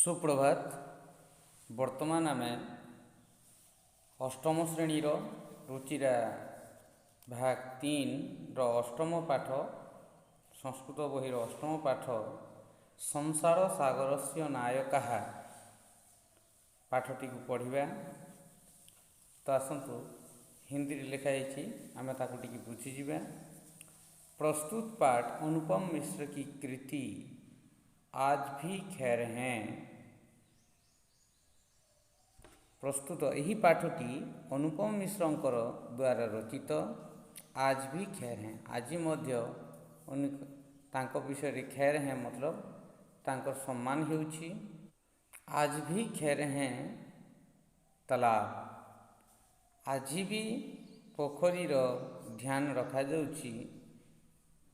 सुप्रभात। वर्तमान आम अष्टम श्रेणी रुचिरा भाग 3 अष्टम पाठ संस्कृत बही अष्टम पाठ संसार सागरस्य नायकः पाठटी को पढ़ा। तो आसतु हिंदी लिखाई आम ताकि बुझीजा। प्रस्तुत पाठ अनुपम मिश्र की कृति आज भी खैर हैं। प्रस्तुत यही पाठटी अनुपम मिश्रंकर द्वारा रचित आज भी खैर हैं। आज तांको विषय खैर हैं मतलब तांको सम्मान होउछि। आज भी खैर हैं तालाब। आज भी पोखरीर ध्यान रखा जाउछि।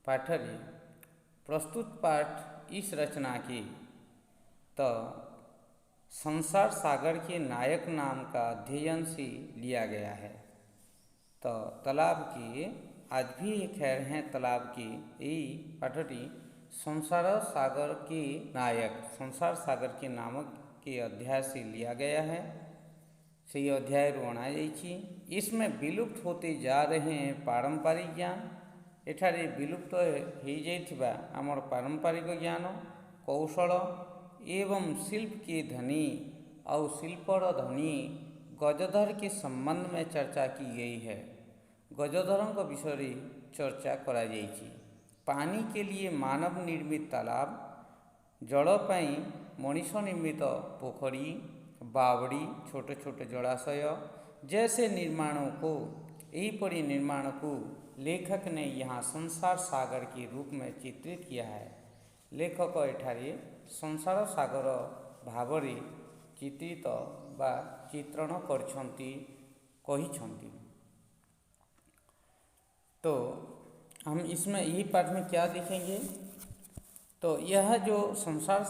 पाठरे प्रस्तुत पाठ इस रचना की तो संसार सागर के नायक नाम का अध्ययन से लिया गया है। तो तालाब की आज भी खैर हैं तालाब की यही पाठटी संसार सागर के नायक संसार सागर के नामक के अध्याय से लिया गया है। से अध्याय अणा जाइछि। इसमें विलुप्त होते जा रहे हैं पारंपरिक ज्ञान। एठारे विलुप्त हो जाइथिबा आमर पारंपरिक ज्ञान कौशल एवं शिल्प के धनी और शिल्पर धनी गजधर के संबंध में चर्चा की गई है। गजधरों का विषय चर्चा करा जाइछि। पानी के लिए मानव निर्मित तालाब, जलपाई मनुष्य निर्मित पोखरी, बावड़ी, छोटे छोटे जलाशय जैसे निर्माणों को यहीपरि निर्माण को लेखक ने यहाँ संसार सागर के रूप में चित्रित किया है। लेखक एठारे संसार सागर भावरे चित्रित बा चित्रण करछंती कहिछंती। तो हम इसमें यही पाठ में क्या देखेंगे तो यह जो संसार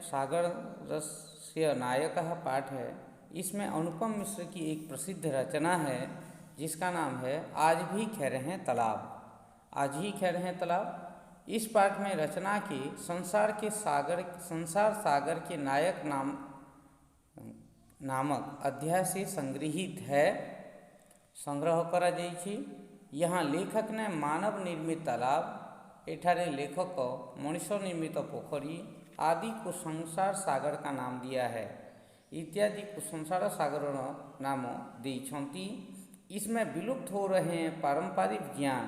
सागर रस्य नायक पाठ है, इसमें अनुपम मिश्र की एक प्रसिद्ध रचना है जिसका नाम है आज भी खैर हैं तालाब। आज ही खैर हैं तालाब। इस पाठ में रचना के संसार सागर के नायक नामक अध्याय से संग्रहित है। संग्रह करा जाइछि। यहाँ लेखक ने मानव निर्मित तालाब, एठारे लेखक मनुष्य निर्मित पोखरी आदि को संसार सागर का नाम दिया है। इत्यादि को संसार सागर नाम देइछंती। इसमें विलुप्त हो रहे हैं पारंपरिक ज्ञान।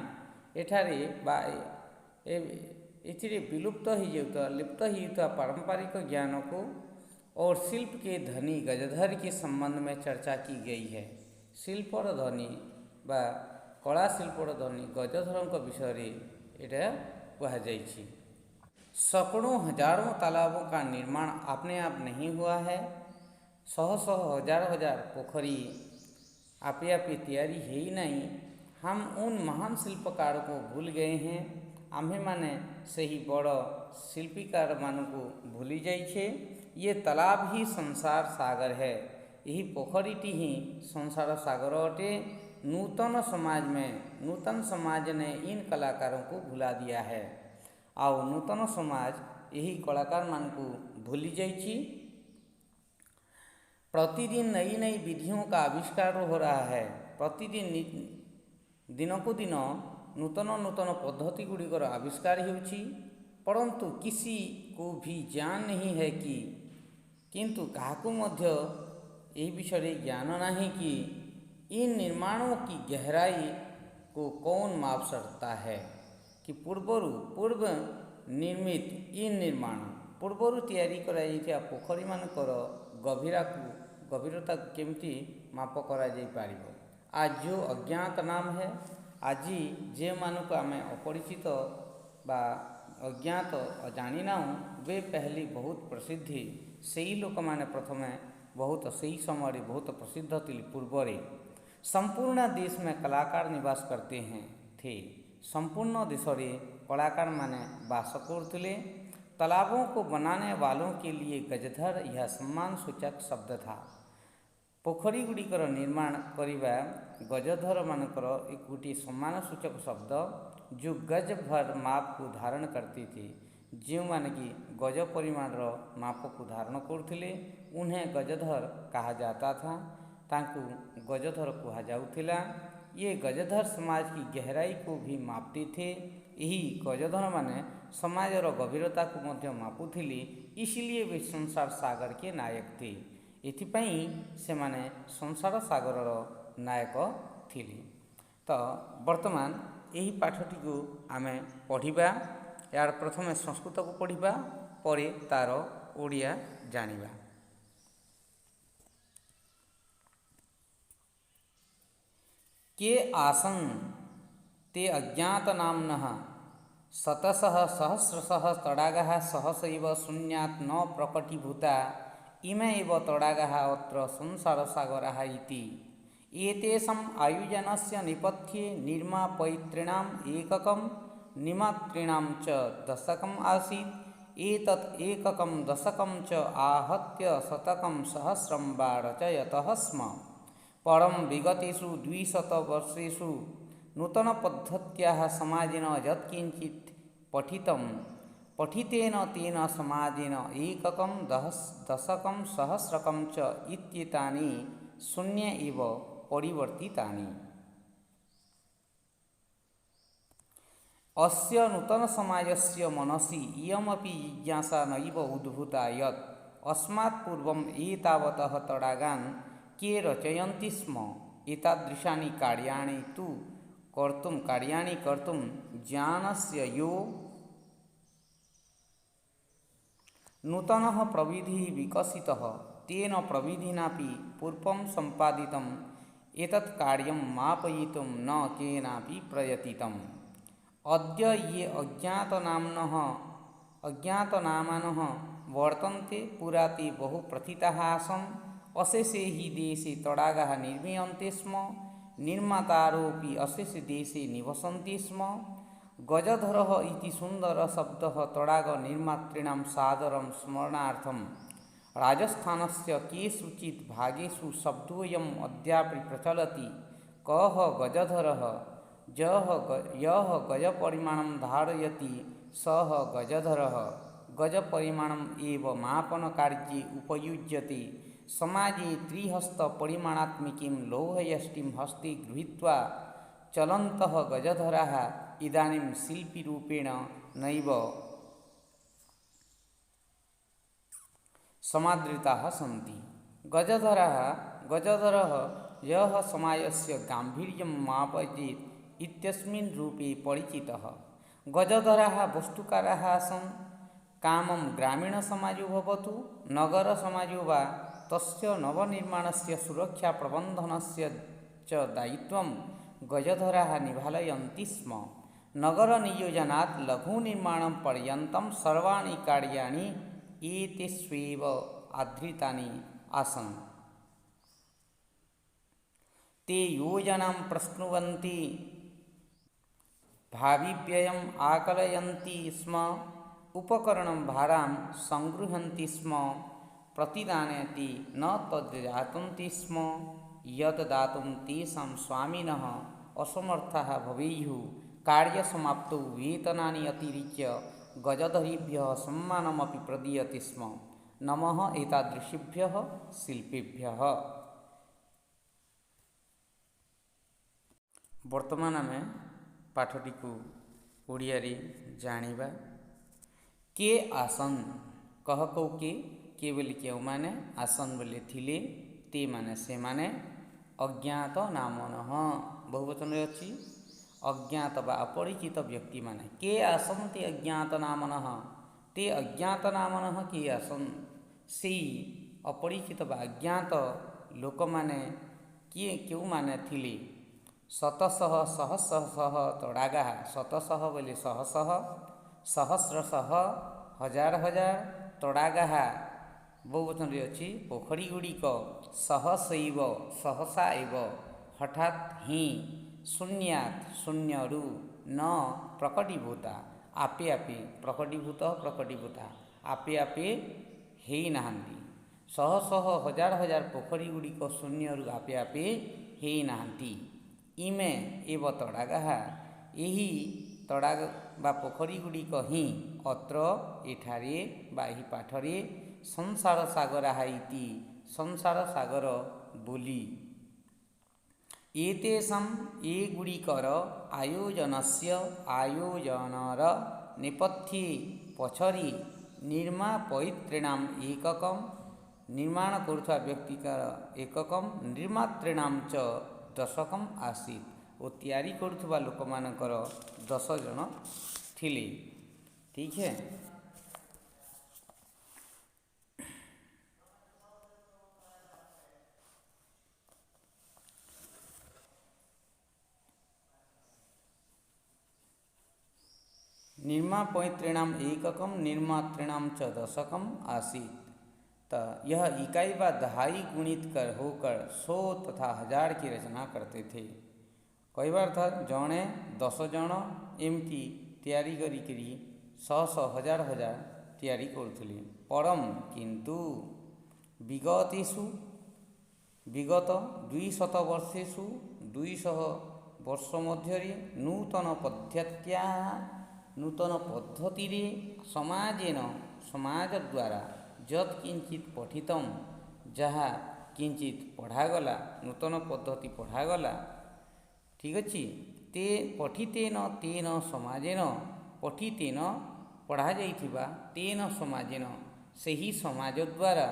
एठारे एथिरे विलुप्त हो जाता लिप्त हो पारंपरिक ज्ञान को और शिल्प के धनी गजधर के संबंध में चर्चा की गई है। शिल्पर धनी बा कला शिल्पर धनी गजधरों का विषय एटा कहा जाइछि। सैकड़ों हजारों तालाबों का निर्माण अपने आप नहीं हुआ है। सौ हजार पोखरी आपे आपे तैयारी है ही नहीं। हम उन महान शिल्पकारों को भूल गए हैं। आम्भे माने सही बड़ शिल्पीकार मान को भूली जाइछे। ये तालाब ही संसार सागर है। यही पोखरीटी ही संसार सागर अटे। नूतन समाज ने इन कलाकारों को भुला दिया है और नूतन समाज यही कलाकार मान को भूली जाइछि। प्रतिदिन नई नई विधियों का आविष्कार हो रहा है। प्रतिदिन दिन को दिन नूतन पद्धति गुड़िकर आविष्कार होउछि, परंतु किसी को भी ज्ञान नहीं है कि किंतु काहाकू मध्य यही विषय ज्ञान नहीं कि इन निर्माणों की गहराई को कौन माप सकता है कि पूर्व निर्मित इन निर्माण पूर्वर तैयारी कराइथिया पोखरी मानकर गभीरता केमती माप करा जाई पारिबो। आज जो अज्ञात नाम है, आज जे मानक आम अपरिचित बा अज्ञात जाना वे पहली बहुत प्रसिद्धि से लोक मैंने प्रथम बहुत सही समय बहुत प्रसिद्ध थी। पूर्वरे संपूर्ण देश में कलाकार निवास करते हैं थे। संपूर्ण देश में कलाकार माने बास करते। तालाबों को बनाने वालों के लिए गजधर यह सम्मान सूचक शब्द था। पोखरी गुड़िकर निर्माण करिबा गजधर मानकर एक गोटे सम्मान सूचक शब्द जो गज भर माप को धारण करते थे। जो माने कि गज परिमाण माप को धारण करुले उन्हें गजधर कहा जाता था, तांकु गजधर कहा जाउथिला। ये गजधर समाज की गहराई को भी मापते थे। यही गजधर माने समाजर गभीरता को मध्य मापुथिले, इसलिए वे संसार सागर के नायक थे। एथिपाई से माने संसार सागरर नायक थिले। तो वर्तमान यही पाठटी को आमे पढ़िबा। यार प्रथमे संस्कृत को पढ़िबा, परे तार ओडिया जानिबा। के आसन ते अज्ञात नाम्नः शतशः सहस्रशः तडागाः सहसैव शून्यात् न प्रकटीभूता इमे एव तडागाः अत्र संसारसागराः इति। एतेषाम् आयोजनस्य नेपथ्ये निर्मापयितॄणाम् एककं निमातॄणां च दशकम् आसीत्। एतत् एककं दशकं च आहत्य शतकं सहस्रं वा रचयतः स्म। परं विगतेषु 200 वर्षेषु नूतनपद्धत्याः समाजेन यत्किञ्चित् पठितेन तेन समाजेन एककं दशकं सहस्रकं च इत्येतानि शून्ये एव परिवर्तितानि। अस्य नूतनसमाजस्य मनसि इयमपि जिज्ञासा नैव उद्भूता यत् अस्मात् पूर्वम् एतावतः तडागान् के रचयन्ति स्म। एतादृशानि कार्याणि कर्तुं ज्ञानस्य यो नूतनः प्रविधिः विकसितः तेन प्रविधिनापि पूर्वं सम्पादितम् एतत् कार्यं मापयितुं न केनापि प्रयतितम्। अद्य ये अज्ञातनामानः वर्तन्ते पुरा ते बहु प्रथिताः आसन्। अशेषे हि देशे तडागाः निर्मीयन्ते स्म। निर्मातारोऽपि अशेषे देशे निवसन्ति स्म। गजधरः इति सुन्दरः शब्दः तडागनिर्मातॄणां सादरं स्मरणार्थं राजस्थानस्य केषुचित् भागेषु शब्दोऽयम् अद्यापि प्रचलति। कः गजधरः? यः गजपरिमाणं धारयति सः गजधरः। गजपरिमाणम् एव मापनकार्ये उपयुज्यते। समाजे त्रिहस्तपरिमाणात्मिकीं लौहयष्टिं हस्ते गृहीत्वा चलन्तः गजधराः इदानीं शिल्पीरूपेण नैव समादृताः सन्ति। गजधरः यः समाजस्य गाम्भीर्यं मापयेत् इत्यस्मिन् रूपे परिचितः। गजधराः वस्तुकाराः आसन्। कामं ग्रामीणसमाजो भवतु नगरसमाजो वा तस्य नवनिर्माणस्य सुरक्षाप्रबन्धनस्य च दायित्वं गजधराः निभालयन्ति स्म। नगरनियोजनात् लघुनिर्माणं पर्यन्तं सर्वाणि कार्याणि एतेष्वेव आधृतानि आसन्। ते योजनां प्रस्नुवन्ति, भाविव्ययम् आकलयन्ति स्म, उपकरणं भारां सङ्गृह्णन्ति स्म, प्रतिदानेति न तद्दातुं स्म। यत् दातुं तेषां स्वामिनः असमर्थाः भवेयुः। कार्यसमाप्तौ वेतनानि अतिरिच्य गजधरेभ्यः सम्मानमपि प्रदीयते स्म। नमः एतादृशेभ्यः शिल्पेभ्यः। वर्तमान आमे पाठटी को ओडिया रे जानिबा। के आसन कह कौ के बोली क्यों माने आसन बोले थिले ते माने से माने अज्ञात नामनः बहुवचन अच्छी अज्ञात बा अपरिचित व्यक्ति माने के आसन ते अज्ञात नामनः। ते अज्ञात नामनः के आसन से अपरिचित बा अज्ञात लोक माने किए क्यों माने थिले। शतशः सहस्रशः तडागाः शतशः बोले सहशः सहस्रशः हजार हजार तडागाः बहुवचन अच्छी पोखरी गुड़िक सहसैव सहसा एव हठात ही शून्यात् शून्यरु न प्रकटीभूता आपे आपे प्रकटीभूता आपे आपे हेई नाहांती। शह शह हजार हजार पोखरी गुड़िक शून्यरु आपे आपे हेई नाहांती। इमे एव तडागाः यही ତଡ଼ାଗ ବା ପୋଖରୀ ଗୁଡ଼ିକ ହିଁ ଅତ୍ର ଏଠାରେ ବା ଏହି ପାଠରେ ସଂସାର ସାଗର ହାଇତି ସଂସାର ସାଗର ବୋଲି ଏତେଷାଂ ଏଗୁଡ଼ିକର ଆୟୋଜନର ନେପଥ୍ୟେ ପଛରେ ନିର୍ମାପୟିତॄଣାମ ଏକକମ୍ ନିର୍ମାଣ କରୁଥିବା ବ୍ୟକ୍ତିଙ୍କର ଏକକମ୍ ନିର୍ମାତॄଣାମ ଚ ଦଶକମ୍ ଆସୀତ୍ ଓ ତିଆରି କରୁଥିବା ଲୋକମାନଙ୍କର 10 ଜଣ ଥିଲେ। ଠିକ୍ है। निर्मापयितॄणाम एककम निर्मातॄणाम च दशकम आसीत। तो यह इकाई व दहाई गुणित कर होकर 100 तथा 1000 की रचना करते थे। कई बार था जड़े 10 जन एमती तैयारी करी 100 1000 तैयारी करुले। परम किंतु विगत 200 वर्षेषु 200 वर्ष मध्य नूतन पद्धति समाज द्वारा यत् किंचित पठितम जहाँ किंचित पढ़ागला नूतन पद्धति पढ़ागला। ठीक अच्छे ते पठितेन तेन समाजेन पठितेन पढ़ा जाइथिबा तेन समाजेन सही समाज द्वारा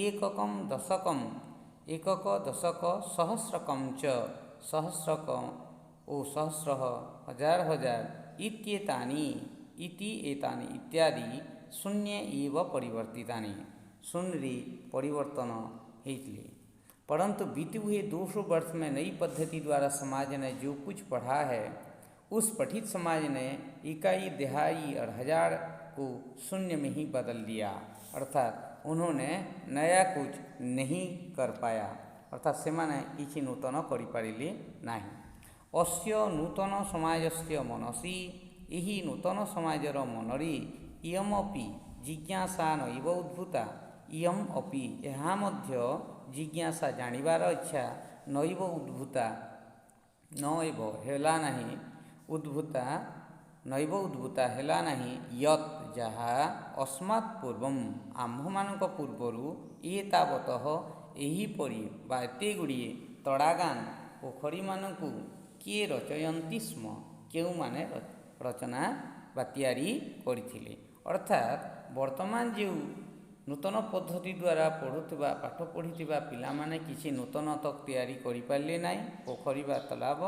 एककम दशकम एकक दशक सहस्रकम च सहस्रकम ओ सहस्र हजार इत्येतानि इत्यादि शून्य एव परिवर्तितानि शून्य परिवर्तन होते। परंतु बीते हुए 200 वर्ष में नई पद्धति द्वारा समाज ने जो कुछ पढ़ा है उस पठित समाज ने इकाई दहाई और हजार को शून्य में ही बदल दिया। अर्थात उन्होंने नया कुछ नहीं कर पाया अर्थात से माने किसी नूतन करिपारिले नहीं। अस्य नूतन समाजस्य मनसि यही नूतन समाजर मनरे इयमपि जिज्ञासा नैव उद्भूता इयम अपि यहाँ मध्य जिज्ञासा जानिबार इच्छा नैव उद्भूता नैव हेला नहीं उद्भूता नैव उद्भूता हेला नहीं यत् जहा अस्मात् पूर्वम आम्भमानक पूर्वरु एतावतः एहीपरि बा एते गुड़िए तड़ागान पोखरी मानकु किए रचयन्ति स्म केउ माने रचना बा तैयारी करथिले। अर्थात वर्तमान जो नूतन पद्धति द्वारा पढ़ुवा पाठ पढ़ी पिला माने किसी नूतन तक तैयारी करि पारले नाही पोखरी बा तालाब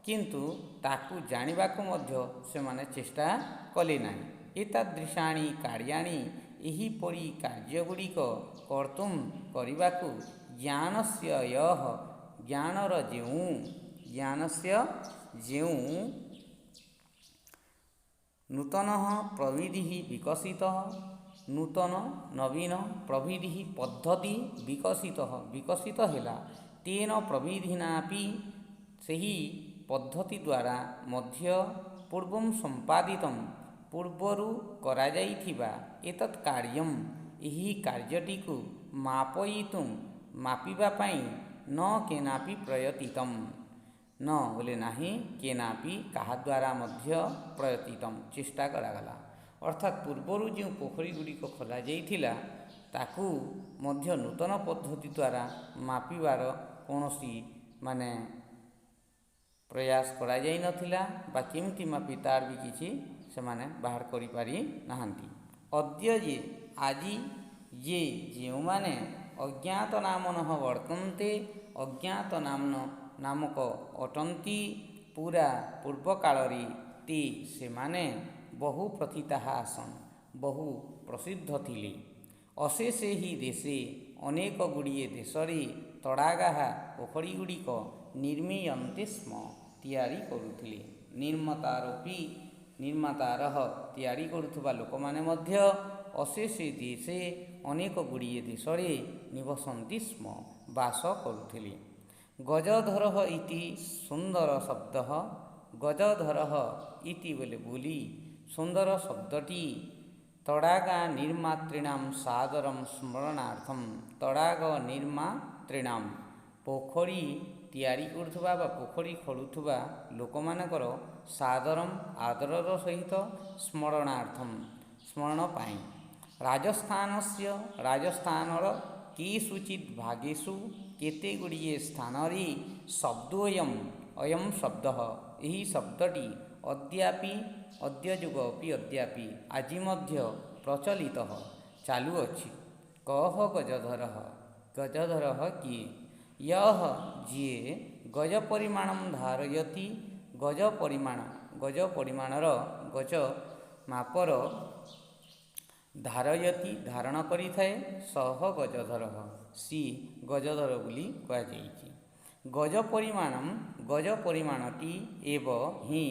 किंतु ताकू जानिबाकू मध्य से माने चेष्टा कले नाही। एतादृशानि कार्याणि एहीपरि कार्यगुड़िक कर्तुम करिबाकू ज्ञानस्य यह ज्ञानर ज्ञानस्य जेउ नूतन प्रविधि विकसित नूतन नवीन प्रविधि पद्धति विकसित हैला तेन प्रविधिनापि सही पद्धति द्वारा मध्य पूर्वं संपादितं पूर्वरु करा जाइथिबा एतत् कार्यम एही कार्यटिकु मापयितुं मापिबा पाई न केनापि प्रयतितम न बोले नाही केनापि कहा द्वारा मध्य प्रयतितम चेष्टा करागला। अर्थात पूर्वरु जो पोखरी गुड़िक खोला जाइथिला ताकू मध्य नूतन पद्धति द्वारा मापिबार कोनोसी माने प्रयास करा जाई नथिला बा केमती मापी तार भी किछि सेमाने बाहर करि पारि नाहंती। अद्य जे आजि जे जेउ माने अज्ञात नामनः वर्तन्ते अज्ञात नामक अटंती पूरा पूर्व कालरे ते सेमाने बहु प्रथिता आसन बहु प्रसिद्ध थिले। अशेषे ही देशे अनेक गुड़िए देशरे तड़ागा पोखरी गुड़िक निर्मीयन्ते स्म तैयारी करुथिले। निर्मातारह तैयारी करुथुबा लोकमाने मध्य अशेषे देशे अनेक गुड़िए देशरे निवसन्ति स्म वास करुथिले। गजधरः इति सुंदर शब्द गजधरः इति बोली सुंदर शब्दटी तड़ागा निर्मातॄणाम सादरम स्मरणार्थम तड़ाग निर्मातॄणाम पोखरी ତିଆରି କରୁଥିବା ବା ପୋଖରୀ ଖୋଳୁଥିବା ଲୋକମାନଙ୍କର ସାଦରମ୍ ଆଦରର ସହିତ ସ୍ମରଣ ପାଇଁ ରାଜସ୍ଥାନସ୍ୟ ରାଜସ୍ଥାନର କେଷୁଚିତ୍ ଭାଗେଷୁ କେତେଗୁଡ଼ିଏ ସ୍ଥାନରେ ଅୟଂ ଶବ୍ଦ ଏହି ଶବ୍ଦଟି ଅଦ୍ୟ ଯୁଗ ଅପି ଅଦ୍ୟାପି ଆଜି ମଧ୍ୟ ପ୍ରଚଳିତ ଚାଲୁଅଛି। କଃ ଗଜଧରଃ ଗଜଧରଃ କିଏ? ୟଃ ଯିଏ ଗଜ ପରିମାଣଂ ଧାରୟତି ଗଜ ପରିମାଣର ଗଜ ମାପର ଧାରୟତି ଧାରଣ କରିଥାଏ। ସହ ଗଜଧରଃ ସିଏ ଗଜଧର ବୋଲି କୁହାଯାଇଛି। ଗଜ ପରିମାଣଟି ଏବ ହିଁ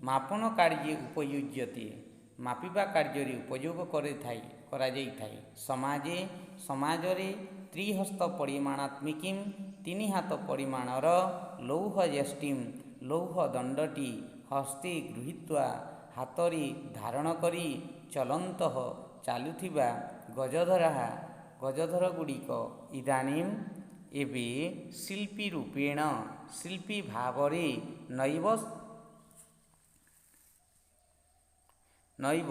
ମାପନ କାର୍ଯ୍ୟେ ଉପୟୁଜ୍ୟତେ ମାପିବା କାର୍ଯ୍ୟରେ ଉପଯୋଗ କରାଯାଇଥାଏ। ସମାଜରେ ତ୍ରିହସ୍ତ ପରିମାଣାତ୍ମିକୀଂ 3 ହାତ ପରିମାଣର ଲୌହ ଯଷ୍ଟିଂ ଲୌହ ଦଣ୍ଡଟି ହସ୍ତେ ଗୃହୀତ୍ୱା ହାତରେ ଧାରଣ କରି ଚଲନ୍ତଃ ଚାଲୁଥିବା ଗଜଧର ଗୁଡ଼ିକ ଇଦାନୀଂ ଏବେ ଶିଳ୍ପୀ ରୂପେଣ ଶିଳ୍ପୀ ଭାବରେ ନୈବ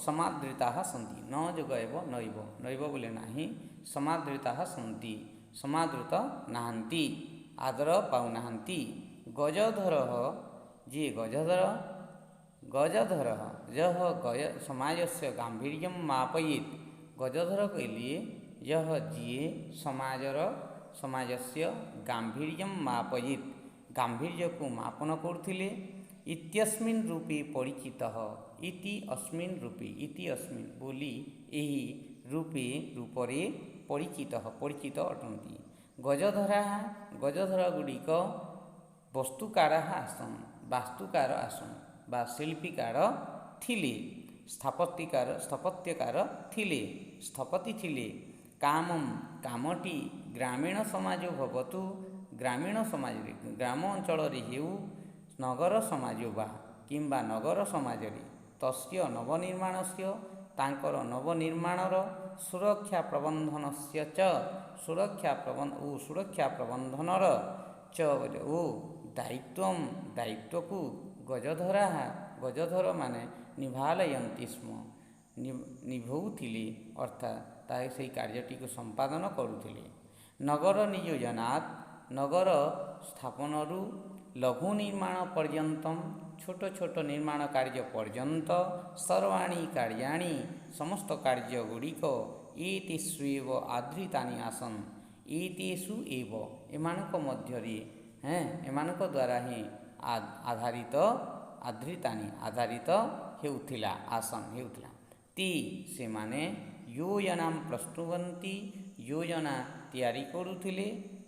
ସମାଦୃତାଃ ସନ୍ତି। ନ ଯୋଗ ଏବ ନୈବ ବୋଲେ ନାହିଁ। ସମାଦୃତାଃ ସନ୍ତି ସମାଦୃତ ନାହାନ୍ତି ଆଦର ପାଉନାହାନ୍ତି। ଗଜଧରଃ ଯିଏ ଗଜଧର ଯଃ ସମାଜସ୍ୟ ଗାମ୍ଭୀର୍ଯ୍ୟଂ ମାପୟେତ୍ ଗଜଧର କହିଲେ ଯଃ ଯିଏ ସମାଜସ୍ୟ ଗାମ୍ଭୀର୍ଯ୍ୟଂ ମାପୟେତ୍ ଗାମ୍ଭୀର୍ଯ୍ୟକୁ ମାପନ କରୁଥିଲେ। ଇତ୍ୟସ୍ମିନ୍ ରୂପେ ପରିଚିତଃ ଇତି ଅସ୍ମିନ୍ ବୋଲି ଏହି ରୂପରେ ପରିଚିତ ଅଟନ୍ତି। ଗଜଧର ଗୁଡ଼ିକ ବସ୍ତୁକାର ଆସନ୍ ବା ଶିଳ୍ପୀକାର ଥିଲେ। ସ୍ଥପତି ଥିଲେ। କାମଟି ଗ୍ରାମୀଣ ସମାଜ ଭବତୁ ଗ୍ରାମୀଣ ସମାଜରେ ଗ୍ରାମ ଅଞ୍ଚଳରେ ହେଉ ନଗର ସମାଜ ବା କିମ୍ବା ନଗର ସମାଜରେ ତସ୍ୟ ନବନିର୍ମାଣସ୍ୟ ତାଙ୍କର ନବନିର୍ମାଣର ସୁରକ୍ଷା ପ୍ରବନ୍ଧନସ୍ୟ ଚ ସୁରକ୍ଷା ପ୍ରବନ୍ଧନର ଚ ଓ ଦାୟିତ୍ୱକୁ ଗଜଧରମାନେ ନିଭାଲୟନ୍ତି ସ୍ମ ନିଭଉଥିଲେ ଅର୍ଥାତ୍ ତାହା ସେହି କାର୍ଯ୍ୟଟିକୁ ସମ୍ପାଦନ କରୁଥିଲେ। ନଗର ନିଯୋଜନାତ୍ ନଗର ସ୍ଥାପନରୁ ଲଘୁ ନିର୍ମାଣ ପର୍ଯ୍ୟନ୍ତଂ ଛୋଟ ନିର୍ମାଣ କାର୍ଯ୍ୟ ପର୍ଯ୍ୟନ୍ତ ସର୍ବାଣୀ କାର୍ଯ୍ୟାଣି ସମସ୍ତ କାର୍ଯ୍ୟଗୁଡ଼ିକ ଏତେଷ୍ୱେବ ଆଧୃତାନି ଆସନ୍। ଏତେଷୁ ଏବ ଏମାନଙ୍କ ମଧ୍ୟରେ ଏମାନଙ୍କ ଦ୍ୱାରା ହିଁ ଆଧାରିତ ହେଉଥିଲା। ତେ ସେମାନେ ଯୋଜନାଂ ପ୍ରସ୍ତୁବନ୍ତି ଯୋଜନା ତିଆରି କରୁଥିଲେ।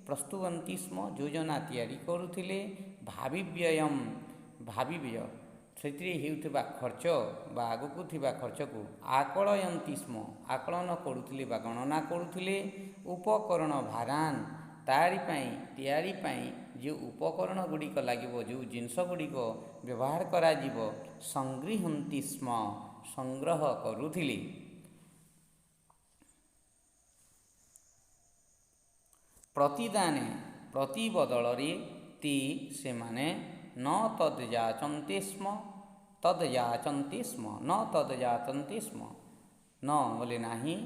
ପ୍ରସ୍ତୁବନ୍ତି ସ୍ମ ଯୋଜନା ତିଆରି କରୁଥିଲେ। ଭାବିବ୍ୟୟ ସେଥିରେ ହେଉଥିବା ଖର୍ଚ୍ଚ ବା ଆଗକୁ ଥିବା ଖର୍ଚ୍ଚକୁ ଆକଳୟନ୍ତି ସ୍ମ ଆକଳନ କରୁଥିଲେ ବା ଗଣନା କରୁଥିଲେ। ଉପକରଣ ଭାରାନ୍ ତିଆରି ପାଇଁ ଯେଉଁ ଉପକରଣ ଗୁଡ଼ିକ ଲାଗିବ ଯେଉଁ ଜିନିଷ ଗୁଡ଼ିକ ବ୍ୟବହାର କରାଯିବ ସଂଗୃହନ୍ତି ସ୍ମ ସଂଗ୍ରହ କରୁଥିଲେ। ପ୍ରତିଦାନେ ପ୍ରତିବଦଳରେ ତେ ସେମାନେ ନ ତଦ୍ଯାଚନ୍ତେ ସ୍ମ ନ ବୋଲେ ନାହିଁ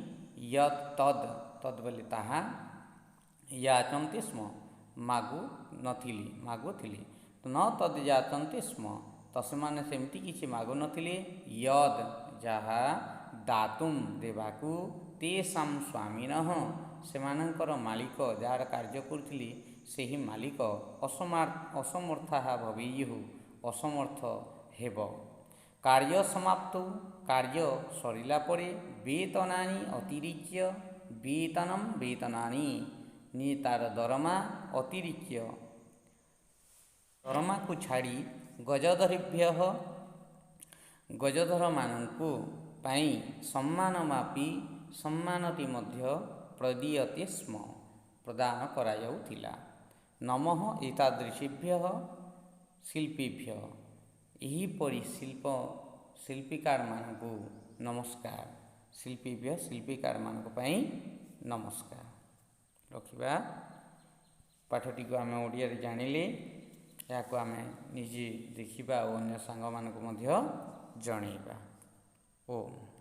ୟତ୍ ତଦ୍ ବୋଲେ ତାହା ଯାଚନ୍ତେ ସ୍ମ ମାଗୁଥିଲେ ନ ତଦ୍ଯାଚନ୍ତେ ସ୍ମ ତ ସେମାନେ ସେମିତି କିଛି ମାଗୁନଥିଲେ। ୟଦ୍ ଯାହା ଦାତୁମ୍ ଦେବାକୁ ତେଷାଂ ସ୍ୱାମିନଃ ସେମାନଙ୍କର ମାଲିକ ଯାହାର କାର୍ଯ୍ୟ କରୁଥିଲେ ସେହି ମାଲିକ ଅସମର୍ଥାଃ ଭବେୟୁଃ ଅସମର୍ଥ ହେବ। କାର୍ଯ୍ୟ ସମାପ୍ତୌ କାର୍ଯ୍ୟ ସରିଲା ପରେ ବେତନାନି ଅତିରିଚ୍ୟ ବେତନାନି ତାର ଦରମା ଅତିରିଚ୍ୟ ଦରମାକୁ ଛାଡ଼ି ଗଜଧରେଭ୍ୟଃ ଗଜଧରମାନଙ୍କୁ ପାଇଁ ସମ୍ମାନଟି ମଧ୍ୟ ପ୍ରଦୀୟତେ ସ୍ମ ପ୍ରଦାନ କରାଯାଉଥିଲା। ନମଃ ଏତାଦୃଶେଭ୍ୟଃ ଶିଳ୍ପୀଭ୍ୟଃ ଏହିପରି ଶିଳ୍ପୀକାରମାନଙ୍କୁ ନମସ୍କାର। ଶିଳ୍ପୀମାନଙ୍କ ପାଇଁ ନମସ୍କାର। ରଖିବା। ପାଠଟିକୁ ଆମେ ଓଡ଼ିଆରେ ଜାଣିଲେ ଏହାକୁ ଆମେ ନିଜେ ଦେଖିବା ଓ ଅନ୍ୟ ସାଙ୍ଗମାନଙ୍କୁ ମଧ୍ୟ ଜଣାଇବା। ଓମ୍।